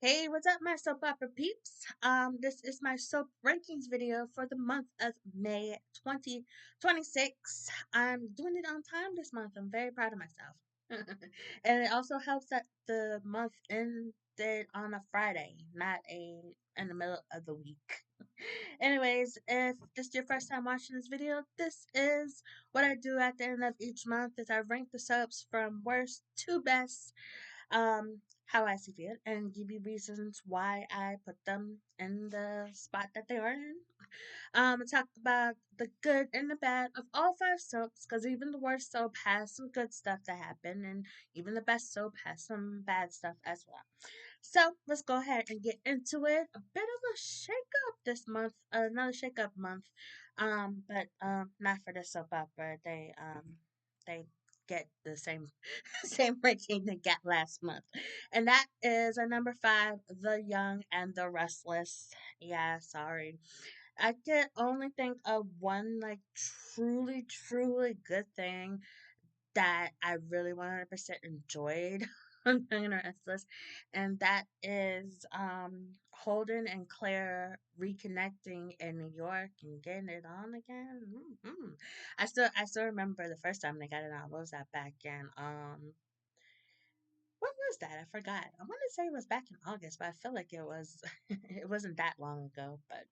Hey, what's up, my soap opera peeps? This is my soap rankings video for the month of May 2026. I'm doing it on time this month. I'm very proud of myself. And it also helps that the month ended on a Friday, not in the middle of the week. Anyways, if this is your first time watching this video, this is what I do at the end of each month is I rank the soaps from worst to best how I see it and give you reasons why I put them in the spot that they are in. Talk about the good and the bad of all five soaps, because even the worst soap has some good stuff that happen, and even the best soap has some bad stuff as well. So let's go ahead and get into it. A bit of a shake up this month, another shake up month. But not for the soap opera. They get the same same ranking they got last month. And that is a number five, The Young and the Restless. Yeah, sorry. I can only think of one like truly good thing that I really 100% enjoyed on Young and the Restless, and that is Holden and Claire reconnecting in New York and getting it on again. I still remember the first time they got it on. What was that back in when was that? I forgot. I want to say it was back in August, but I feel like it was it wasn't that long ago. But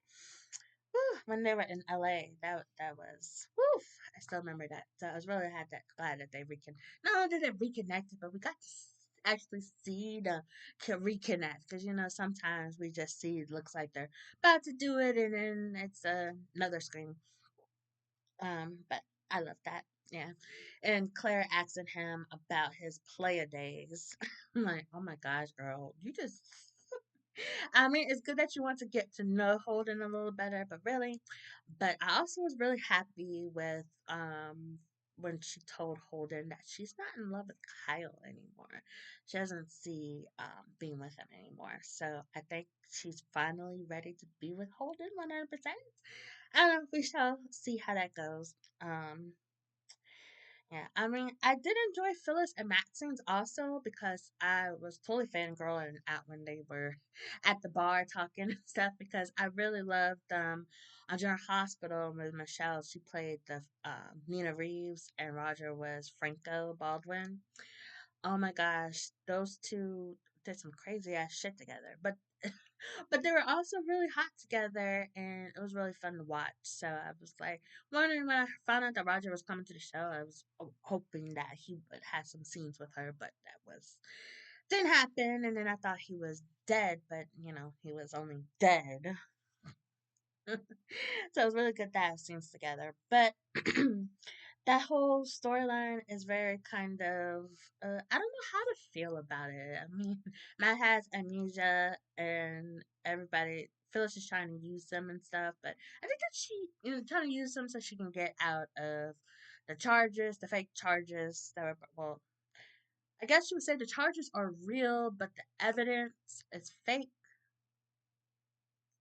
when they were in LA, that was whew, I still remember that. So I was really glad that they not only did they reconnected, but we got to actually see the reconnect, because sometimes we just see it looks like they're about to do it and then it's another screen. But I love that. Yeah. And Claire asking him about his player days. I'm like, oh my gosh, girl, you just I mean, it's good that you want to get to know Holden a little better, but really, but I also was really happy with when she told Holden that she's not in love with Kyle anymore. She doesn't see being with him anymore. So I think she's finally ready to be with Holden 100%. I don't know. We shall see how that goes. Um, yeah, I mean, I did enjoy Phyllis and Maxine's also because I was totally fangirling out when they were at the bar talking and stuff because I really loved on General Hospital with Michelle. She played the Nina Reeves and Roger was Franco Baldwin. Oh my gosh, those two did some crazy ass shit together. But they were also really hot together, and it was really fun to watch. So I was like wondering when I found out that Roger was coming to the show. I was hoping that he would have some scenes with her, but that was didn't happen. And then I thought he was dead, but he was only dead. So it was really good to have scenes together. But that whole storyline is very kind of I don't know how to feel about it. I mean, Matt has amnesia and everybody Phyllis is trying to use them and stuff, but I think that she trying to use them so she can get out of the charges, the fake charges that were well, I guess you would say the charges are real, but the evidence is fake,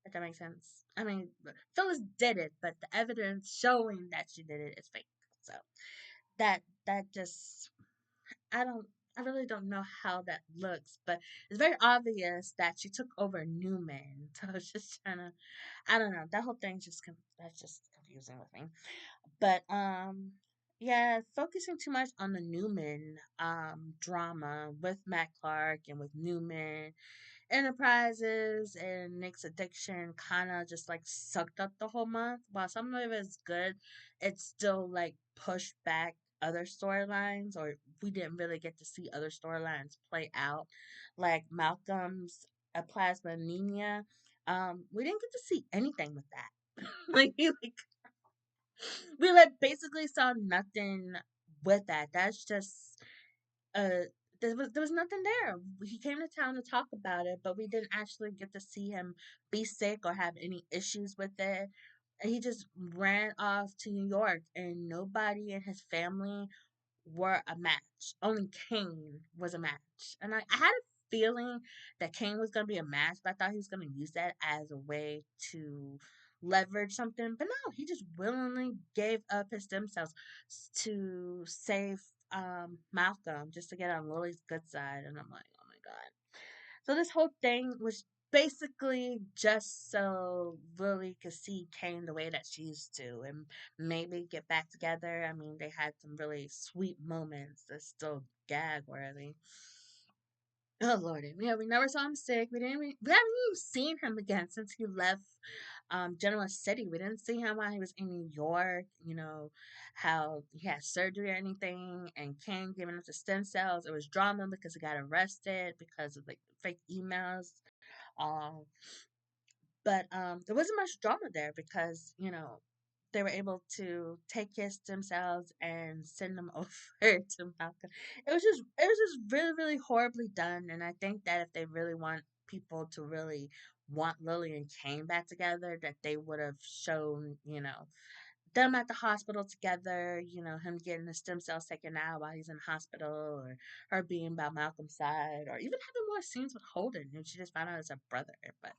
if that makes sense. I mean, Phyllis did it, but the evidence showing that she did it is fake. So that just I don't I really don't know how that looks, but it's very obvious that she took over Newman. So it's just trying to I don't know. That whole thing that's just confusing with me. But yeah, focusing too much on the Newman drama with Matt Clark and with Newman Enterprises and Nick's addiction kind of just like sucked up the whole month. While some of it is good, it still like pushed back other storylines, or we didn't really get to see other storylines play out. Like Malcolm's plasma anemia, we didn't get to see anything with that. like we like basically saw nothing with that. That's just uh there was nothing there. He came to town to talk about it, but we didn't actually get to see him be sick or have any issues with it. And he just ran off to New York, and nobody in his family were a match. Only Kane was a match. And I had a feeling that Kane was going to be a match, but I thought he was going to use that as a way to leverage something. But no, he just willingly gave up his stem cells to save Malcolm just to get on Lily's good side. And I'm like, oh my God. So this whole thing was basically just so Lily could see Kane the way that she used to and maybe get back together. I mean, they had some really sweet moments that's still gag worthy. Oh lordy, yeah, we never saw him sick. We haven't even seen him again since he left Genoa City. We didn't see him while he was in New York, how he had surgery or anything, and Kane giving up the stem cells. It was drama because he got arrested because of like fake emails. Um there wasn't much drama there because, they were able to take his themselves and send them over to Malcolm. It was just really, really horribly done. And I think that if they really want people to really want Lily and Kane back together, that they would have shown, them at the hospital together, him getting the stem cells taken out while he's in the hospital, or her being by Malcolm's side, or even having more scenes with Holden, who she just found out is her brother. But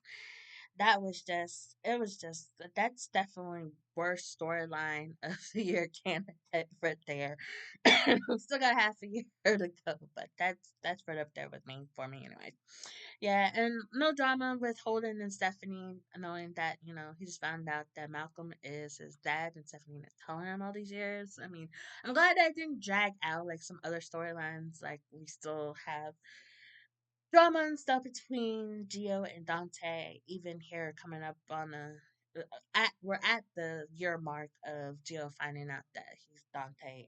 that's definitely worst storyline of the year candidate right there. We still got half a year to go, but that's right up there with me for me anyway. Yeah, and no drama with Holden and Stephanie, knowing that, he just found out that Malcolm is his dad and Stephanie been telling him all these years. I mean, I'm glad that it didn't drag out like some other storylines. Like, we still have drama and stuff between Gio and Dante, even here coming up on we're at the year mark of Gio finding out that he's Dante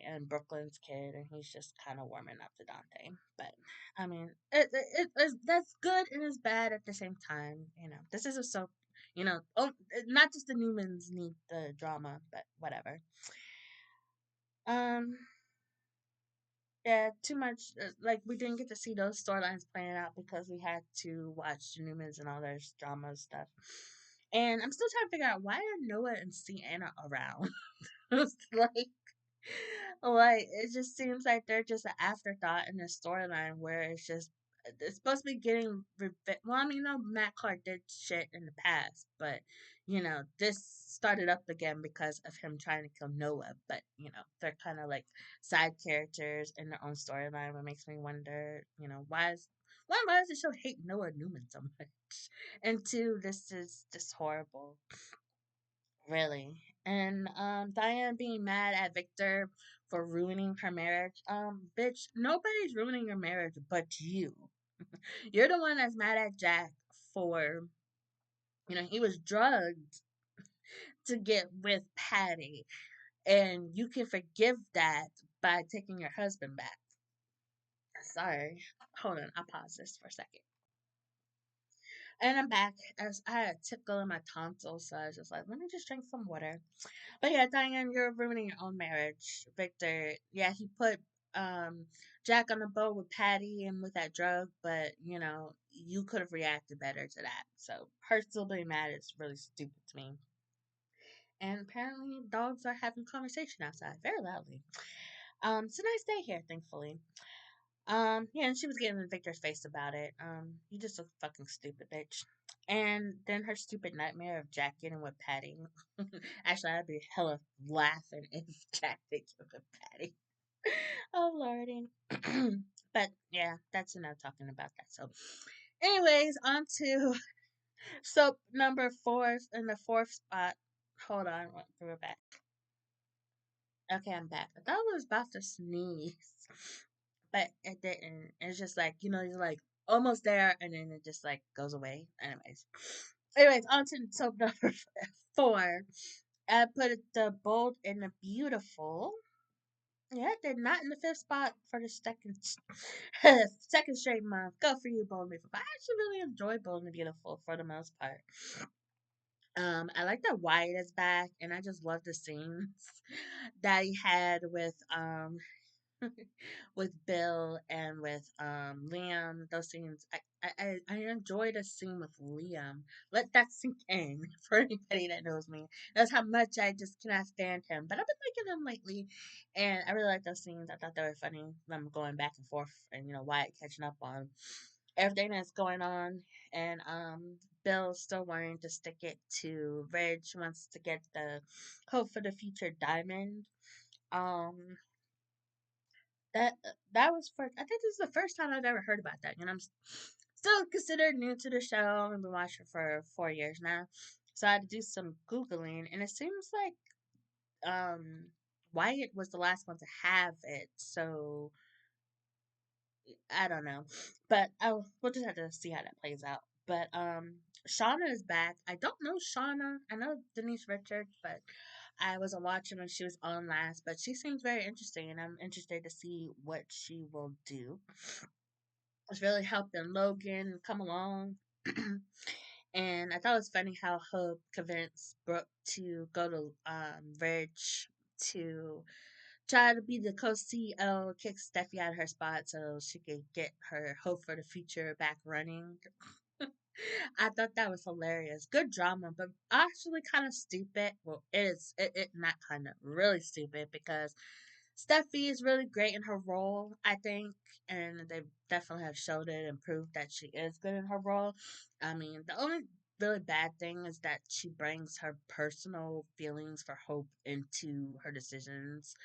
and Brooklyn's kid, and he's just kind of warming up to Dante. But I mean, that's good and it's bad at the same time. This is a soap. Not just the Newmans need the drama, but whatever. Um, yeah, too much. Like, we didn't get to see those storylines playing out because we had to watch the Newmans and all their drama stuff. And I'm still trying to figure out why are Noah and Sienna around. It's like it just seems like they're just an afterthought in the storyline where it's supposed to be getting well, I mean, no, Matt Clark did shit in the past, but this started up again because of him trying to kill Noah. But they're kind of like side characters in their own storyline. What makes me wonder, why does the show hate Noah Newman so much? And two, this is just horrible. Really. And Diane being mad at Victor for ruining her marriage. Bitch, nobody's ruining your marriage but you. You're the one that's mad at Jack for, he was drugged to get with Patty. And you can forgive that by taking your husband back. Sorry. Hold on, I'll pause this for a second. And I'm back. As I had a tickle in my tonsils, so I was just like, let me just drink some water. But yeah, Diane, you're ruining your own marriage. Victor, yeah, he put um Jack on the boat with Patty and with that drug, but you could have reacted better to that. So her still being mad is really stupid to me. And apparently dogs are having conversation outside very loudly. It's a nice day here, thankfully. Yeah, and she was getting in Victor's face about it. You just look fucking stupid, bitch. And then her stupid nightmare of Jack getting with Patty. Actually, I'd be hella laughing if Jack did get with Patty. Oh lordy. But yeah, that's enough talking about that. So, anyways, on to soap number 4 in the fourth spot. Hold on, we're back. Okay, I'm back. I thought I was about to sneeze, but it didn't. It's just like, you're like almost there, and then it just like goes away. Anyways, on to soap number 4. I put it the bold and the beautiful. Yeah, they're not in the fifth spot for the second second straight month. Go for you, Bold and Beautiful. But I actually really enjoy Bold and Beautiful for the most part. I like that Wyatt is back, and I just love the scenes that he had with Bill and with Liam. Those scenes, I enjoyed a scene with Liam. Let that sink in for anybody that knows me. That's how much I just cannot stand him. But I've been liking him lately, and I really like those scenes. I thought they were funny. Them going back and forth, and Wyatt catching up on everything that's going on, and Bill still wanting to stick it to Reg, wants to get the hope for the future diamond. Um that was for I think this is the first time I've ever heard about that. Still considered new to the show. I've been watching for 4 years now, so I had to do some googling, and it seems like Wyatt was the last one to have it. So I don't know, but we'll just have to see how that plays out. But Shauna is back. I don't know Shauna. I know Denise Richards, but I wasn't watching when she was on last. But she seems very interesting, and I'm interested to see what she will do. It's really helping Logan come along. And I thought it was funny how Hope convinced Brooke to go to Ridge to try to be the co-CEO, kick Steffi out of her spot so she could get her Hope for the Future back running. I thought that was hilarious. Good drama, but actually kind of stupid. Well, it not kind of really stupid because Steffi is really great in her role, I think, and they definitely have showed it and proved that she is good in her role. I mean, the only really bad thing is that she brings her personal feelings for Hope into her decisions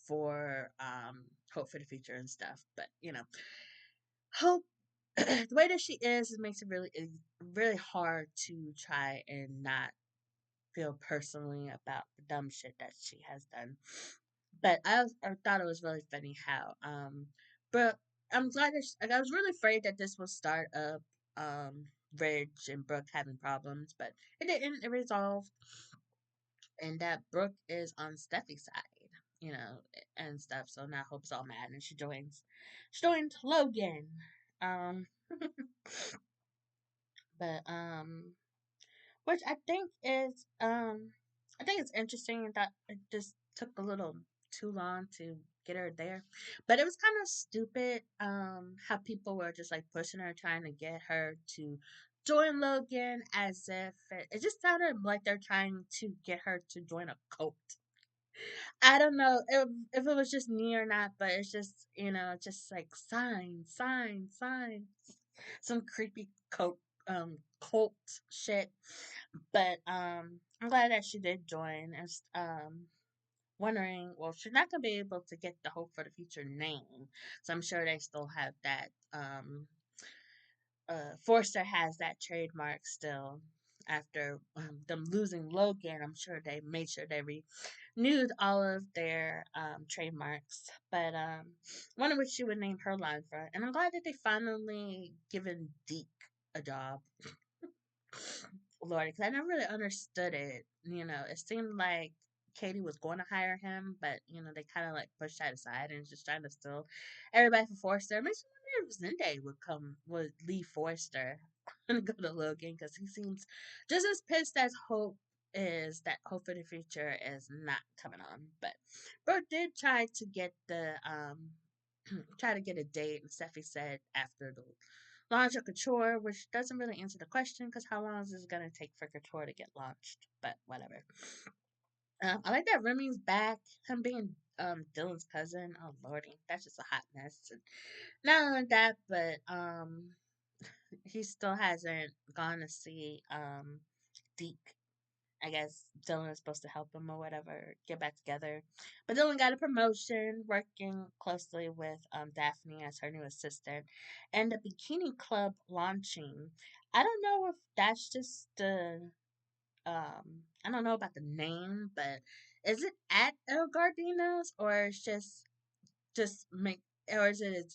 for Hope for the Future and stuff. But Hope the way that she is, it makes really hard to try and not feel personally about the dumb shit that she has done. But I thought it was really funny how but I'm glad that like, I was really afraid that this would start up Ridge and Brooke having problems, but it didn't. It resolved, and that Brooke is on Steffi's side, and stuff. So now Hope's all mad, and she joined Logan. Um, but which I think it's interesting that it just took a little too long to get her there. But it was kind of stupid how people were just like pushing her, trying to get her to join Logan, as if it just sounded like they're trying to get her to join a cult. I don't know if it was just me or not, but it's just like sign, sign, sign, some creepy cult shit. But I'm glad that she did join. And wondering, well, she's not gonna be able to get the Hope for the Future name, so I'm sure they still have that. Forster has that trademark still after them losing Logan. I'm sure they made sure they renewed all of their trademarks. But one of which she would name her line for, and I'm glad that they finally given Deke a job. Lord, because I never really understood it. It seemed like Katie was going to hire him, but they kind of like pushed that aside and just trying to steal everybody for Forrester. It makes me wonder if Zende would leave Forrester and go to Logan because he seems just as pissed as Hope is that Hope for the Future is not coming on. But Brooke did try to get the try to get a date, and Steffi said after the launch of Couture, which doesn't really answer the question because how long is it going to take for Couture to get launched? But whatever. I like that Remy's back. Him being Dylan's cousin. Oh lordy, that's just a hot mess. And not only that, but he still hasn't gone to see Deke. I guess Dylan is supposed to help him or whatever, get back together. But Dylan got a promotion, working closely with Daphne as her new assistant, and the Bikini Club launching. I don't know if that's just I don't know about the name, but is it at El Gardino's or it's just make or is it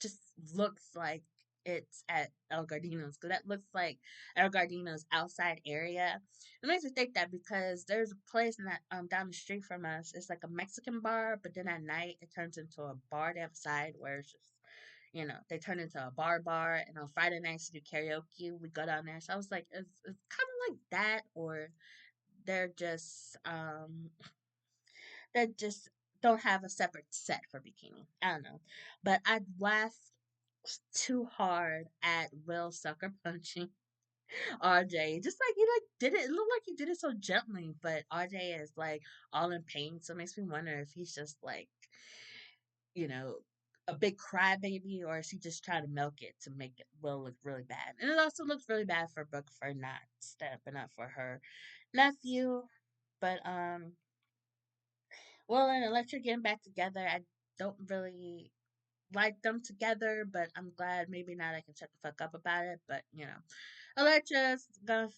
just looks like it's at El Gardino's because that looks like El Gardino's outside area. It makes me think that because there's a place in that down the street from us. It's like a Mexican bar, but then at night it turns into a bar. They have a side where it's just they turn into a bar, and on Friday nights to do karaoke. We go down there. So I was like, it's kind of like that, or they're just they just don't have a separate set for bikini. I don't know. But I laughed too hard at Will sucker punching RJ. Just like he like did it. It looked like he did it so gently, but RJ is like all in pain. So it makes me wonder if he's just like, you know, a big crybaby or is he just trying to milk it to make it Will look really bad? And it also looks really bad for Brooke for not stepping up for her nephew. But Will and Electra getting back together. don't really like them together, but I'm glad maybe now I can shut the fuck up about it. But Electra's gonna.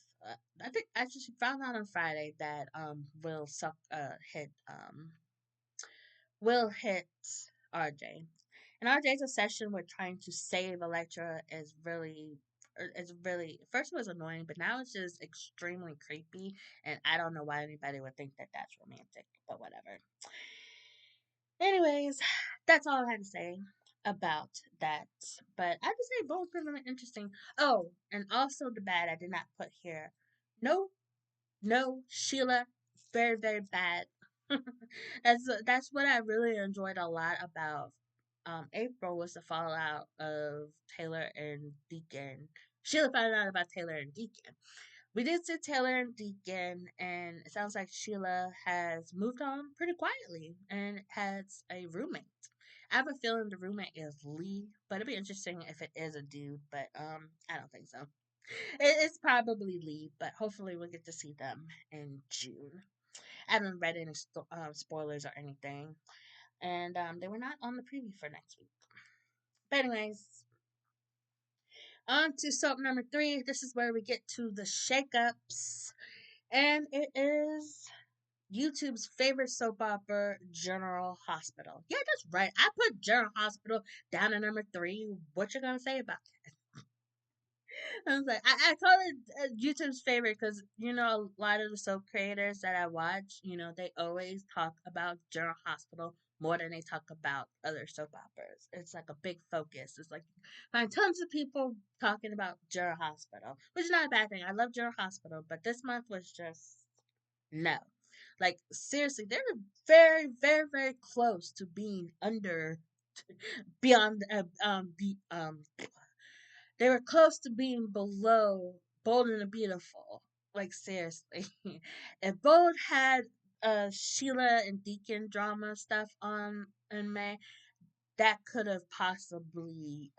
I think actually she found out on Friday that Will hit RJ, and RJ's obsession with trying to save Electra is really first it was annoying, but now it's just extremely creepy, and I don't know why anybody would think that that's romantic, but whatever. Anyways, that's all I had to say about that. But I have to say both been really interesting. Oh, and also the bad I did not put here. No, no, Sheila, very very bad. That's what I really enjoyed a lot about April was the fallout of Taylor and Deacon. Sheila found out about Taylor and Deacon. We did see Taylor and Deacon, and it sounds like Sheila has moved on pretty quietly and has a roommate. I have a feeling the roommate is Lee, but it'd be interesting if it is a dude, but I don't think so. It's probably Lee, but hopefully we'll get to see them in June. I haven't read any spoilers or anything, and they were not on the preview for next week. But anyways, on to soap number 3. This is where we get to the shakeups, and it is YouTube's favorite soap opera, General Hospital. Yeah, that's right. I put General Hospital down at number 3. What you gonna say about I was like, I call it YouTube's favorite because a lot of the soap creators that I watch, they always talk about General Hospital more than they talk about other soap operas. It's like a big focus. It's like find tons of people talking about General Hospital, which is not a bad thing. I love General Hospital, but this month was just no. Like seriously, they were very, very, very close to being under beyond they were close to being below Bold and the Beautiful. Like seriously, if Bold had Sheila and Deacon drama stuff on in May, that could have possibly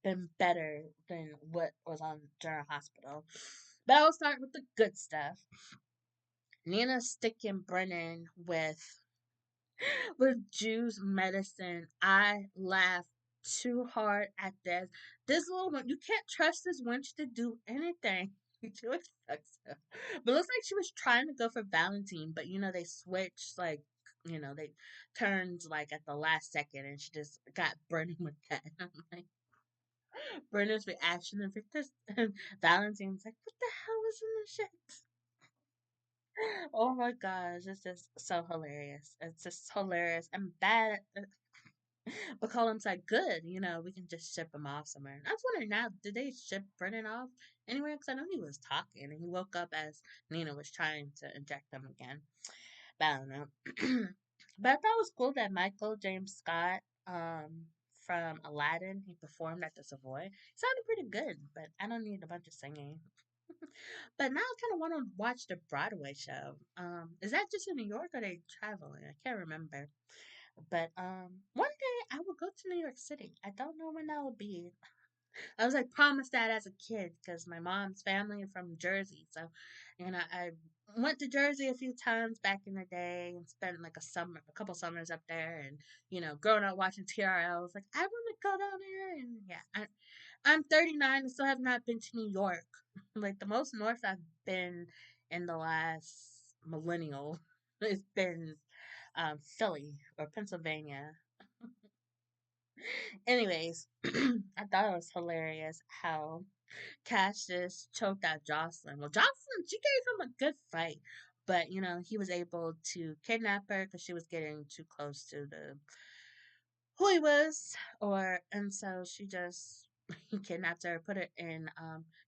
been better than what was on General Hospital. But I'll start with the good stuff. Nina sticking Brennan with Jew's medicine. I laughed too hard at this. This little one, you can't trust this wench to do anything. She looks sucks up. But it looks like she was trying to go for Valentine, but they switched like they turned like at the last second and she just got Brennan with that. I'm like Brennan's reaction and Victor's and Valentine's like, what the hell was in this shit? Oh my gosh, it's just so hilarious. It's just hilarious and bad. But Colin's like, good, we can just ship him off somewhere. I was wondering now, did they ship Brennan off anywhere? Because I know he was talking and he woke up as Nina was trying to inject him again. But I don't know. But I thought it was cool that Michael James Scott from Aladdin, he performed at the Savoy. He sounded pretty good, but I don't need a bunch of singing. But now I kind of want to watch the Broadway show. Is that just in New York or are they traveling? I can't remember. But one day I will go to New York City. I don't know when that will be. I was like promised that as a kid because my mom's family are from Jersey. So, I went to Jersey a few times back in the day and spent like a couple summers up there. And growing up watching TRL, I was like, I want to go down there. And yeah, I'm 39 and still have not been to New York. Like the most north I've been in the last millennial, it's been Philly or Pennsylvania. Anyways, I thought it was hilarious how Cash just choked out Jocelyn. Well, Jocelyn, she gave him a good fight, but he was able to kidnap her because she was getting too close to the who he was, and so she just he kidnapped her, put her in,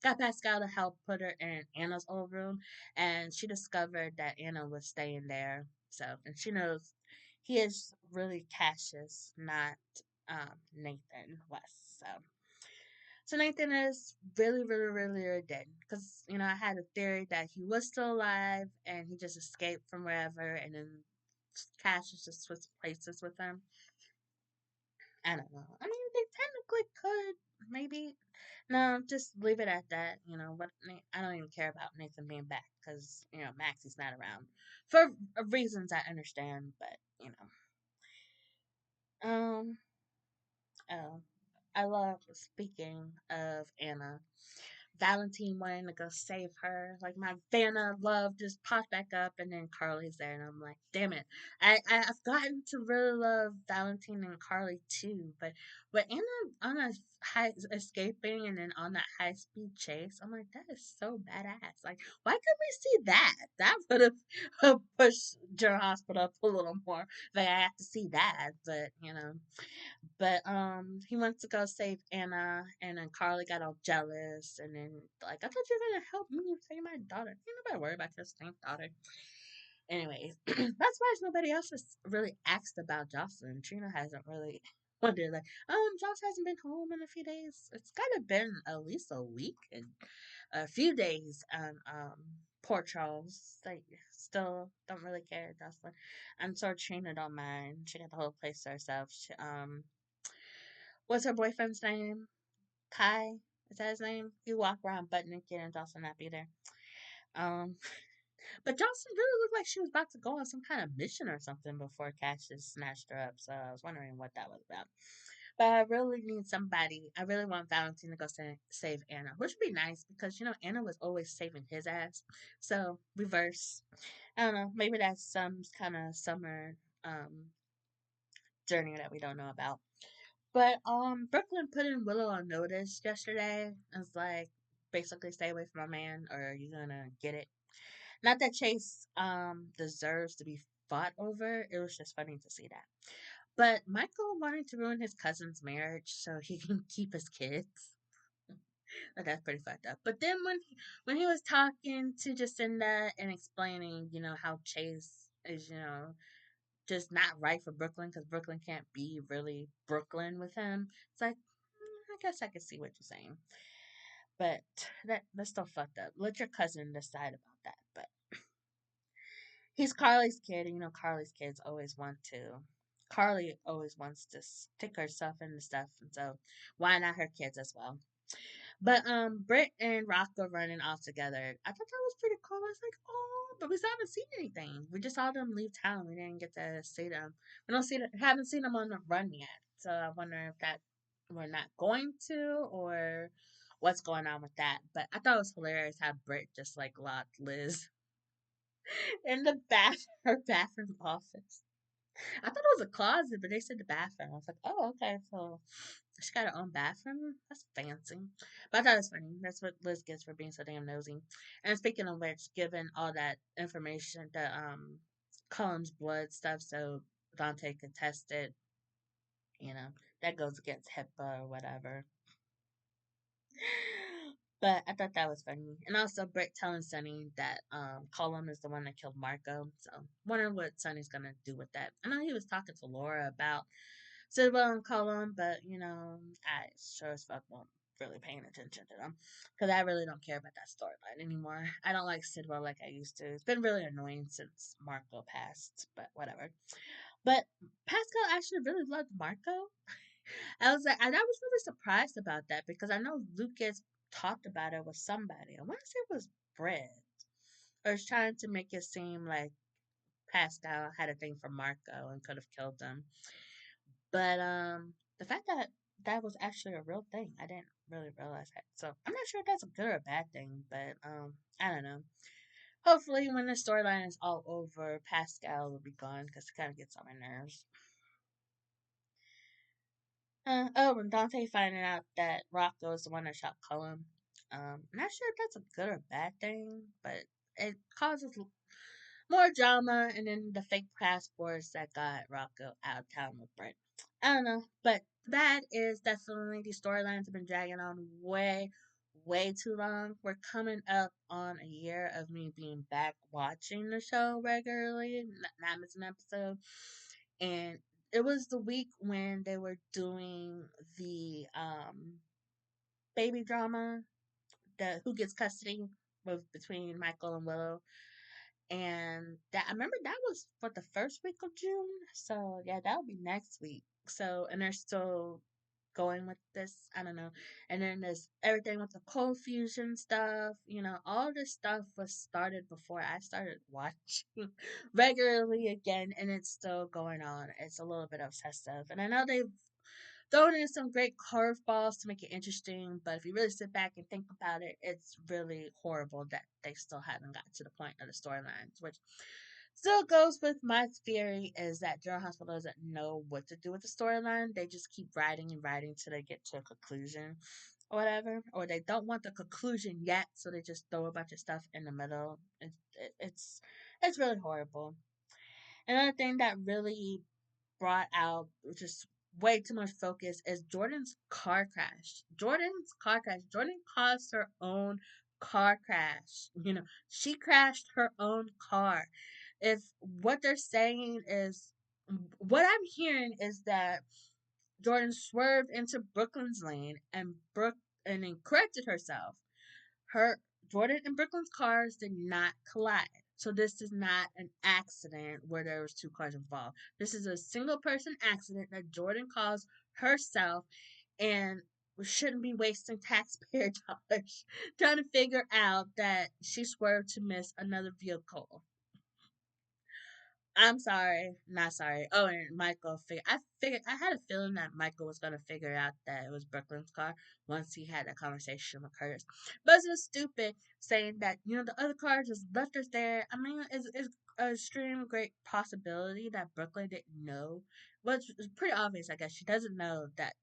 got Pascal to help put her in Anna's old room, and she discovered that Anna was staying there. So, and she knows he is really Cassius, not Nathan West. So Nathan is really, really, really, really dead. Because, I had a theory that he was still alive and he just escaped from wherever and then Cassius just switched places with him. I don't know. I mean, they technically could, maybe. No, just leave it at that. What? I don't even care about Nathan being back because Maxie's not around for reasons I understand. But Um, oh, I love speaking of Anna. Valentine wanting to go save her. Like my Vanna love just popped back up, and then Carly's there, and I'm like, damn it! I've gotten to really love Valentine and Carly too, but Anna on a high escaping and then on that high speed chase, I'm like, that is so badass. Like, why couldn't we see that? That would have pushed General Hospital up a little more. Like I have to see that, but you know. But he went to go save Anna, and then Carly got all jealous, and then like, I thought you were gonna help me save my daughter. Ain't nobody worry about your stink daughter. Anyways, that's why nobody else has really asked about Jocelyn. Trina hasn't really wondered like, Josh hasn't been home in a few days. It's gotta been at least a week and a few days. Poor Charles, like, still don't really care, Jocelyn. I'm sure Trina don't mind. She got the whole place to herself. What's her boyfriend's name? Kai? Is that his name? He walked around butt naked and Jocelyn not be there. Um, but Jocelyn really looked like she was about to go on some kind of mission or something before Cash just snatched her up. So I was wondering what that was about. But I really need somebody. I really want Valentine to go save Anna, which would be nice because Anna was always saving his ass. So reverse. I don't know. Maybe that's some kind of summer um journey that we don't know about. But Brooklyn put in Willow on notice yesterday. It's like, basically, stay away from my man or you're gonna get it. Not that Chase deserves to be fought over. It was just funny to see that. But Michael wanted to ruin his cousin's marriage so he can keep his kids. That's pretty fucked up. But then when he was talking to Jacinda and explaining, how Chase is, just not right for Brooklyn because Brooklyn can't be really Brooklyn with him. It's like, I guess I can see what you're saying, but that's still fucked up. Let your cousin decide about that. But he's Carly's kid, and Carly's kids always want to. Carly always wants to stick herself into stuff, and so why not her kids as well? But Britt and Rocco running off together. I thought that was pretty cool. I was like, oh, but we still haven't seen anything. We just saw them leave town. We didn't get to see them. We don't see them, haven't seen them on the run yet. So I wonder if that we're not going to or what's going on with that. But I thought it was hilarious how Britt just like locked Liz in the her bathroom office. I thought it was a closet, but they said the bathroom. I was like, oh, okay, so she got her own bathroom. That's fancy. But I thought it was funny. That's what Liz gets for being so damn nosy. And speaking of which, given all that information, the Cullen's blood stuff, so Dante could test it, that goes against HIPAA or whatever. But I thought that was funny. And also Britt telling Sonny that Colum is the one that killed Marco. So wondering what Sonny's gonna do with that. I know he was talking to Laura about Sidwell and Colum, but I sure as fuck won't really paying attention to them. Because I really don't care about that storyline anymore. I don't like Sidwell like I used to. It's been really annoying since Marco passed, but whatever. But Pascal actually really loved Marco. I was like, and I was really surprised about that because I know Lucas talked about it with somebody. I want to say it was Brett, or was trying to make it seem like Pascal had a thing for Marco and could have killed him. But the fact that that was actually a real thing, I didn't really realize that. So I'm not sure if that's a good or a bad thing, but I don't know. Hopefully, when the storyline is all over, Pascal will be gone because it kind of gets on my nerves. Oh, and Dante finding out that Rocco is the one that shot Cullen. Not sure if that's a good or bad thing, but it causes more drama, and then the fake passports that got Rocco out of town with Brent. I don't know, but bad is definitely these storylines have been dragging on way, way too long. We're coming up on a year of me being back watching the show regularly, not missing an episode, and it was the week when they were doing the baby drama, the who gets custody with between Michael and Willow. And that I remember that was for the first week of June. So yeah, that'll be next week. So and they're still going with this. I don't know. And then there's everything with the cold fusion stuff. All this stuff was started before I started watching regularly again, and it's still going on. It's a little bit obsessive. And I know they've thrown in some great curveballs to make it interesting, but if you really sit back and think about it, it's really horrible that they still haven't got to the point of the storylines, which still goes with my theory is that General Hospital doesn't know what to do with the storyline. They just keep writing and writing till they get to a conclusion or whatever, or they don't want the conclusion yet, so they just throw a bunch of stuff in the middle. It's really horrible. Another thing that really brought out just way too much focus is Jordan's car crash. Jordan's car crash. Jordan caused her own car crash. She crashed her own car. If what they're saying is what I'm hearing is that Jordan swerved into Brooklyn's lane and then corrected herself. Her Jordan and Brooklyn's cars did not collide. So this is not an accident where there was two cars involved. This is a single person accident that Jordan caused herself, and we shouldn't be wasting taxpayer dollars trying to figure out that she swerved to miss another vehicle. I'm sorry, not sorry. Oh, and Michael figured I had a feeling that Michael was gonna figure out that it was Brooklyn's car once he had a conversation with Curtis. But it's just stupid saying that the other car just left us there. I mean, it's a extreme great possibility that Brooklyn didn't know. Well, it's pretty obvious, I guess. She didn't know that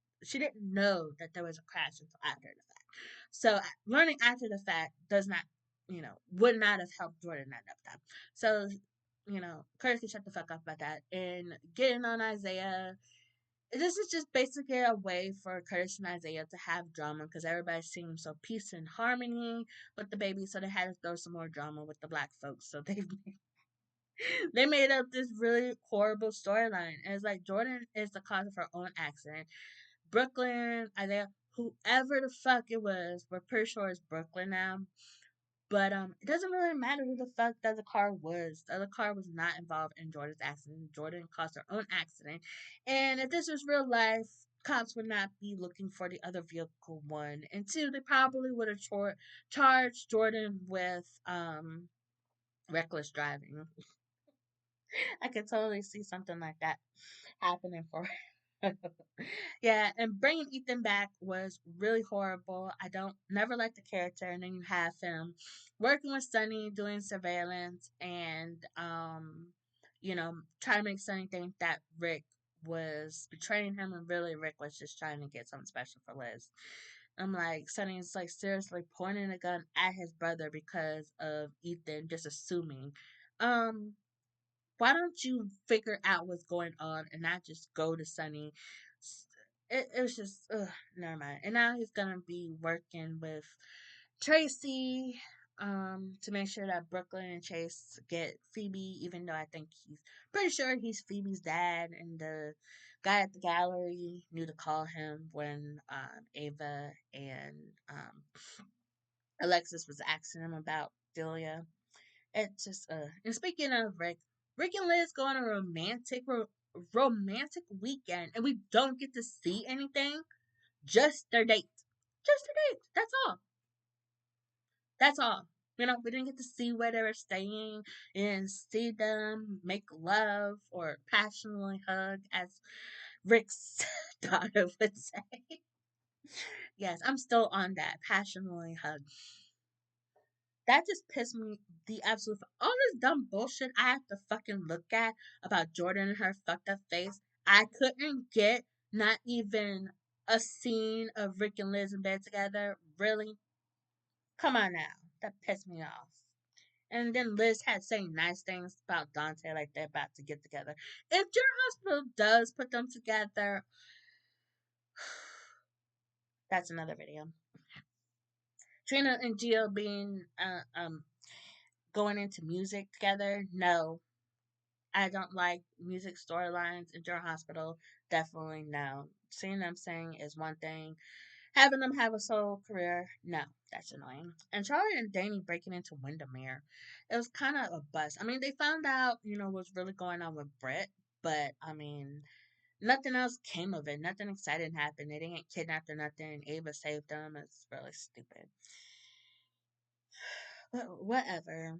there was a crash until after the fact. So learning after the fact does not, would not have helped Jordan at that time. So Curtis can shut the fuck up about that. And getting on Isaiah, this is just basically a way for Curtis and Isaiah to have drama because everybody seems so peace and harmony with the baby, so they had to throw some more drama with the black folks. So they made up this really horrible storyline. And it's like Jordan is the cause of her own accident. Brooklyn, Isaiah, whoever the fuck it was, we're pretty sure it's Brooklyn now. But it doesn't really matter who the fuck the other car was. The other car was not involved in Jordan's accident. Jordan caused her own accident. And if this was real life, cops would not be looking for the other vehicle, one. And two, they probably would have charged Jordan with reckless driving. I could totally see something like that happening for yeah, and bringing Ethan back was really horrible. I don't never liked the character, and then you have him working with Sunny, doing surveillance, and trying to make Sunny think that Rick was betraying him, and really Rick was just trying to get something special for Liz. I'm like, Sunny's like seriously pointing a gun at his brother because of Ethan, just assuming. Um, why don't you figure out what's going on and not just go to Sunny? It was just, never mind. And now he's gonna be working with Tracy, to make sure that Brooklyn and Chase get Phoebe, even though I think he's pretty sure he's Phoebe's dad, and the guy at the gallery knew to call him when Ava and Alexis was asking him about Delia. It just and speaking of Rick and Liz go on a romantic weekend and we don't get to see anything. Just their date. Just their date. That's all. That's all. We didn't get to see where they were staying and see them make love or passionately hug, as Rick's daughter would say. Yes, I'm still on that passionately hug. That just pissed me the absolute. All this dumb bullshit I have to fucking look at about Jordan and her fucked up face. I couldn't get not even a scene of Rick and Liz in bed together. Really? Come on now. That pissed me off. And then Liz had saying nice things about Dante, like they're about to get together. If General Hospital does put them together, that's another video. Trina and Gio being going into music together, no. I don't like music storylines in General Hospital. Definitely no. Seeing them sing is one thing. Having them have a solo career, no, that's annoying. And Charlie and Danny breaking into Windermere, it was kind of a bust. I mean, they found out, what's really going on with Brett, but I mean, Nothing else came of it. Nothing exciting happened. They didn't get kidnapped or nothing. Ava saved them. It's really stupid. But whatever.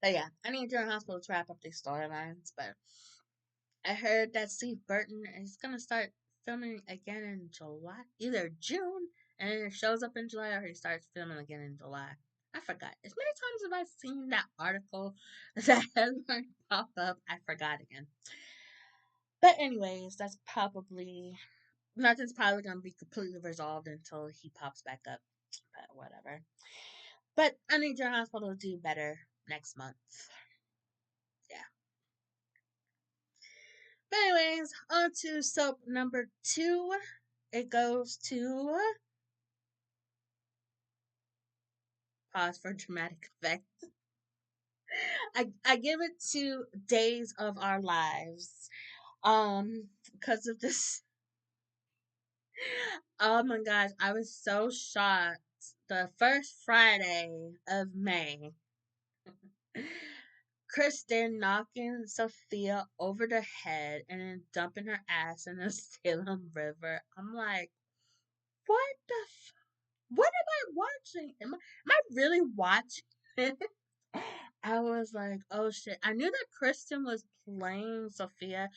But yeah, I need General Hospital to wrap up these storylines. But I heard that Steve Burton is gonna start filming again in July, either June, and then it shows up in July, or he starts filming again in July. I forgot. As many times as I've seen that article, that headline pop up, I forgot again. But anyways, that's probably nothing's probably gonna be completely resolved until he pops back up. But whatever. But I need your hospital to do better next month. Yeah. But anyways, on to soap number 2. It goes to pause for dramatic effect. I give it to Days of Our Lives. Because of this. Oh my gosh, I was so shocked. The first Friday of May, Kristen knocking Sophia over the head and then dumping her ass in the Salem River. I'm like, what the what am I watching? Am I really watching it? I was like, oh shit. I knew that Kristen was playing Sophia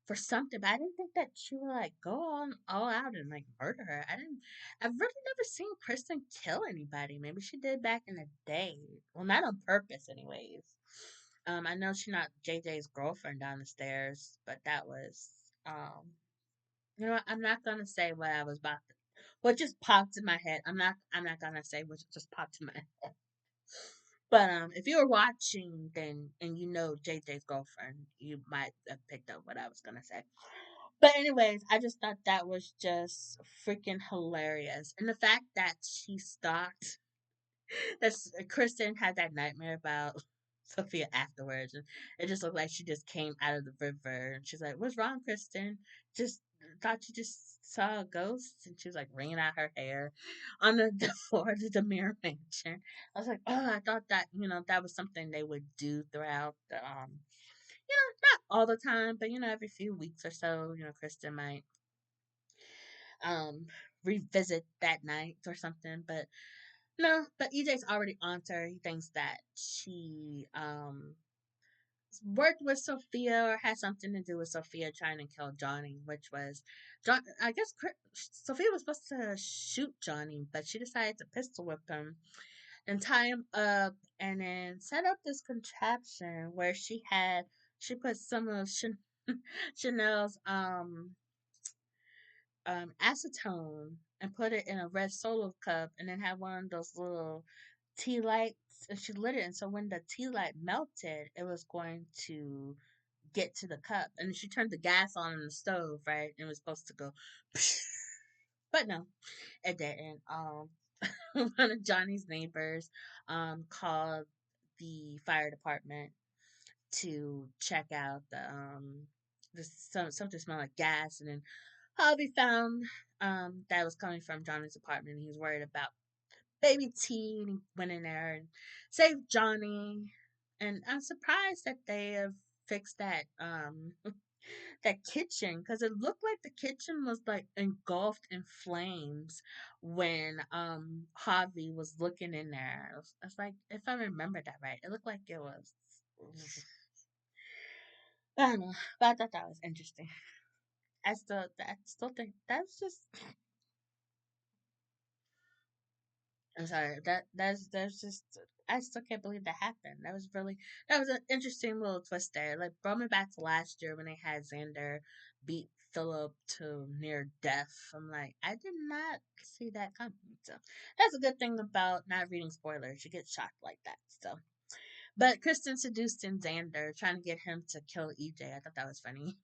for something, but I didn't think that she would like go on all out and like murder her. I've really never seen Kristen kill anybody. Maybe she did back in the day. Well, not on purpose anyways. I know she's not JJ's girlfriend down the stairs, but that was you know what, I'm not gonna say what I was about to what just popped in my head. I'm not gonna say what just popped in my head. But if you were watching then and you know JJ's girlfriend, you might have picked up what I was gonna say. But anyways, I just thought that was just freaking hilarious. And the fact that she stalked that's Kristen had that nightmare about Sophia afterwards, and it just looked like she just came out of the river. And she's like, "What's wrong, Kristen? Just thought you just saw a ghost." And she was like wringing out her hair on the floor of the Mirror Mansion. I was like, "Oh, I thought that that was something they would do throughout the not all the time, but every few weeks or so, Kristen might um revisit that night or something, but." No, but EJ's already on to her. He thinks that she worked with Sophia or had something to do with Sophia trying to kill Johnny, which was John. I guess Sophia was supposed to shoot Johnny, but she decided to pistol whip him and tie him up, and then set up this contraption where she put some of Chanel's acetone and put it in a red solo cup and then had one of those little tea lights and she lit it, and so when the tea light melted it was going to get to the cup, and she turned the gas on in the stove, right, and it was supposed to go but no, it didn't. One of Johnny's neighbors called the fire department to check out something smelled like gas, and then Harvey found that was coming from Johnny's apartment. He was worried about baby T, and he went in there and saved Johnny. And I'm surprised that they have fixed that that kitchen, because it looked like the kitchen was like engulfed in flames when Harvey was looking in there. It's like, if I remember that right, it looked like it was. I don't know, but I thought that was interesting. I still think that's just. I'm sorry. That's just. I still can't believe that happened. That was an interesting little twist there. Like brought me back to last year when they had Xander beat Philip to near death. I'm like, I did not see that coming. So that's a good thing about not reading spoilers. You get shocked like that. So, but Kristen seduced in Xander, trying to get him to kill EJ. I thought that was funny.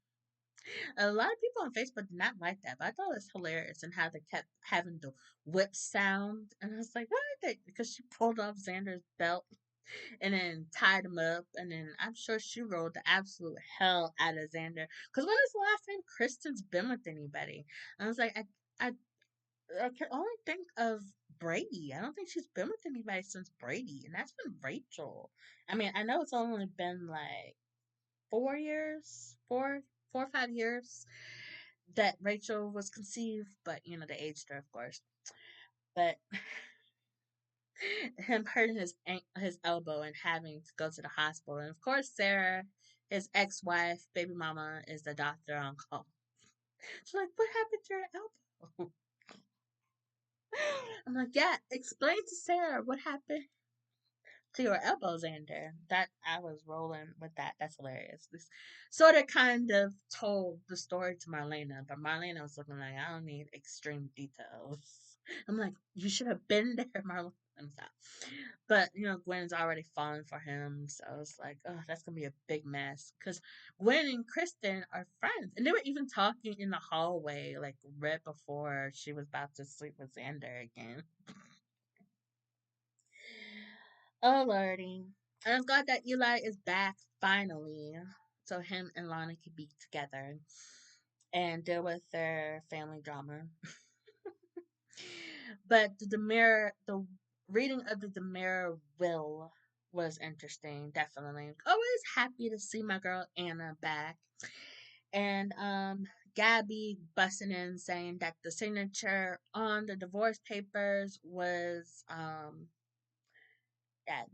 A lot of people on Facebook did not like that, but I thought it was hilarious and how they kept having the whip sound. And I was like, why are they? Because she pulled off Xander's belt and then tied him up. And then I'm sure she rolled the absolute hell out of Xander. Because when is the last time Kristen's been with anybody? I was like, I can only think of Brady. I don't think she's been with anybody since Brady, and that's been Rachel. I mean, I know it's only been like 4 years, 4 or 5 years that Rachel was conceived, but they aged her, of course. But him hurting his elbow and having to go to the hospital, and of course Sarah, his ex-wife, baby mama, is the doctor on call. She's like, "What happened to your elbow?" I'm like, "Yeah, explain to Sarah what happened to your elbows in there." That I was rolling with that. That's hilarious. This sort of kind of told the story to Marlena, but Marlena was looking like, "I don't need extreme details." I'm like, "You should have been there, Marlena." But Gwen's already falling for him, so it's like, oh, that's gonna be a big mess. Because Gwen and Kristen are friends, and they were even talking in the hallway, like right before she was about to sleep with Xander again. Oh lordy. And I'm glad that Eli is back finally. So him and Lana can be together and deal with their family drama. But the reading of the Demir will was interesting, definitely. Always happy to see my girl Anna back. And Gabby busting in saying that the signature on the divorce papers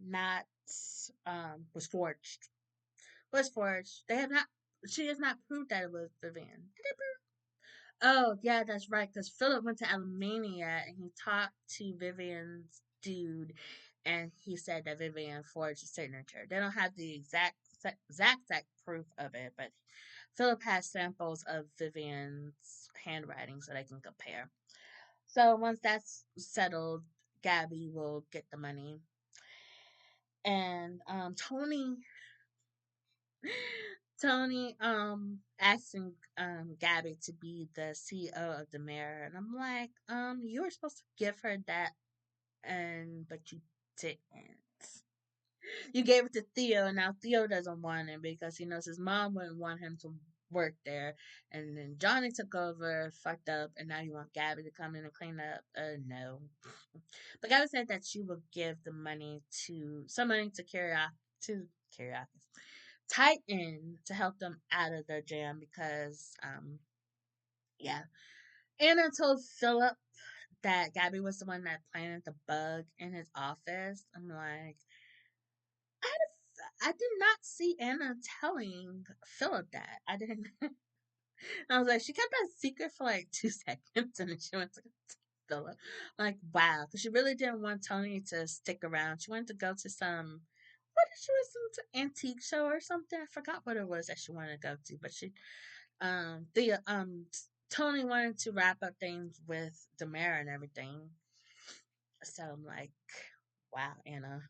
not was forged. Was forged. They have not. She has not proved that it was Vivian. Did they prove? Oh yeah, that's right. Because Philip went to Alamania and he talked to Vivian's dude, and he said that Vivian forged the signature. They don't have the exact proof of it, but Philip has samples of Vivian's handwriting so they can compare. So once that's settled, Gabby will get the money. And Tony asking Gabby to be the CEO of the mayor, and I'm like, you were supposed to give her that, and but you didn't. You gave it to Theo, and now Theo doesn't want it because he knows his mom wouldn't want him to work there. And then Johnny took over, fucked up, and now you want Gabby to come in and clean up. No. But Gabby said that she would give the money to some money to Curiosity Titan to help them out of their jam because yeah. Anna told Philip that Gabby was the one that planted the bug in his office. I'm like, I did not see Anna telling Philip that. I didn't. I was like, she kept that secret for like 2 seconds, and then she went to Philip. I'm like, wow, because she really didn't want Tony to stick around. She wanted to go to some. What did she listen to? Antique show or something? I forgot what it was that she wanted to go to, but the Tony wanted to wrap up things with Demara and everything. So I'm like, wow, Anna.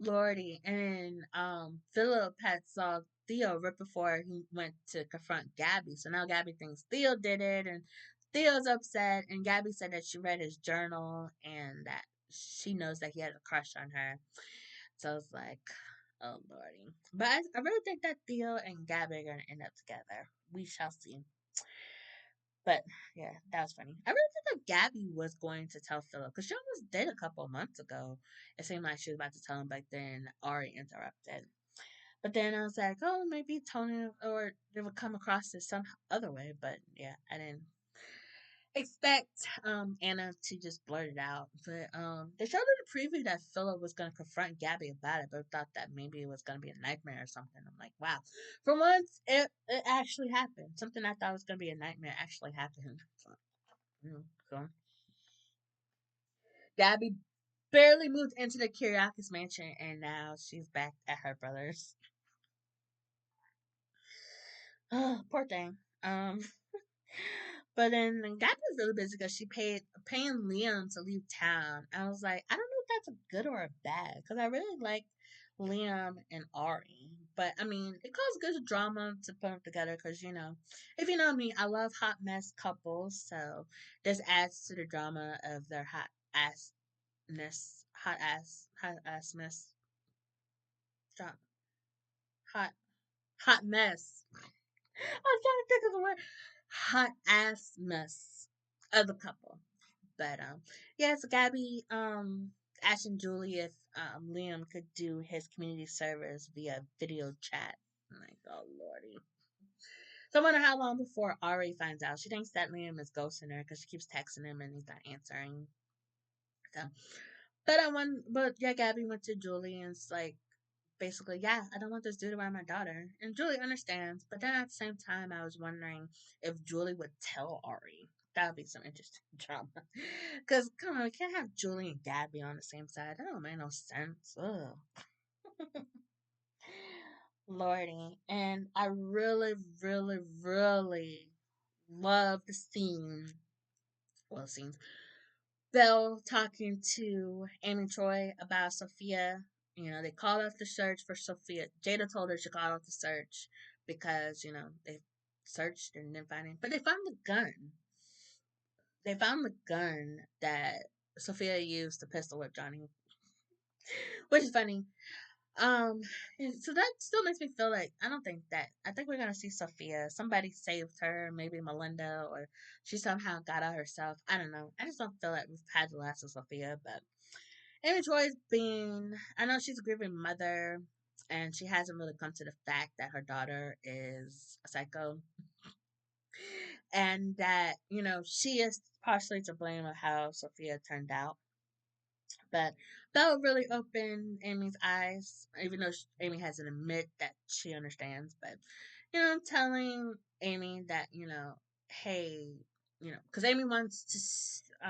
Lordy. And Philip had saw Theo right before he went to confront Gabby. So now Gabby thinks Theo did it, and Theo's upset, and Gabby said that she read his journal and that she knows that he had a crush on her. So it's like, oh lordy. But I really think that Theo and Gabby are gonna end up together. We shall see. But yeah, that was funny. I really think that Gabby was going to tell Philip because she almost did a couple months ago. It seemed like she was about to tell him, but then Ari interrupted. But then I was like, oh, maybe Tony or they would come across this some other way. But yeah, I didn't expect Anna to just blurt it out. But they showed in the preview that Philip was going to confront Gabby about it, but thought that maybe it was going to be a nightmare or something. I'm like, wow. For once, it actually happened. Something I thought was going to be a nightmare actually happened. So, so Gabby barely moved into the Kyriakis mansion, and now she's back at her brother's. Oh, poor thing. But then Gabby was really busy because she paying Liam to leave town. I was like, I don't know if that's a good or a bad because I really like Liam and Ari. But I mean, it caused good drama to put them together because if you know me, I love hot mess couples. So this adds to the drama of their hot ass mess, drama, hot hot mess. I was trying to think of the word hot ass mess of the couple. But yeah, so Gabby asking Julie if Liam could do his community service via video chat. I'm like, oh lordy. So I wonder how long before Ari finds out. She thinks that Liam is ghosting her because she keeps texting him and he's not answering. So, but but yeah, Gabby went to Julie and it's like basically, yeah, I don't want this dude around my daughter. And Julie understands, but then at the same time, I was wondering if Julie would tell Ari. That would be some interesting drama. Because, come on, we can't have Julie and Gabby on the same side. That don't make no sense. Ugh. Lordy. And I really, really, really love the scene. Well, scenes. Belle talking to Amy Troy about Sophia. You know, they called off the search for Sophia. Jada told her she called off the search because, you know, they searched and didn't find it. But they found the gun. They found the gun that Sophia used to pistol whip Johnny, which is funny. Um, and so that still makes me feel like I don't think that I think we're gonna see Sophia. Somebody saved her, maybe Melinda, or she somehow got out herself. I don't know. I just don't feel like we've had the last of Sophia, but Amy Troy's being, I know she's a grieving mother, and she hasn't really come to the fact that her daughter is a psycho, and that, you know, she is partially to blame of how Sophia turned out. But Belle really opened Amy's eyes, even though Amy hasn't admit that she understands. But, you know, telling Amy that, you know, hey, you know, because Amy wants to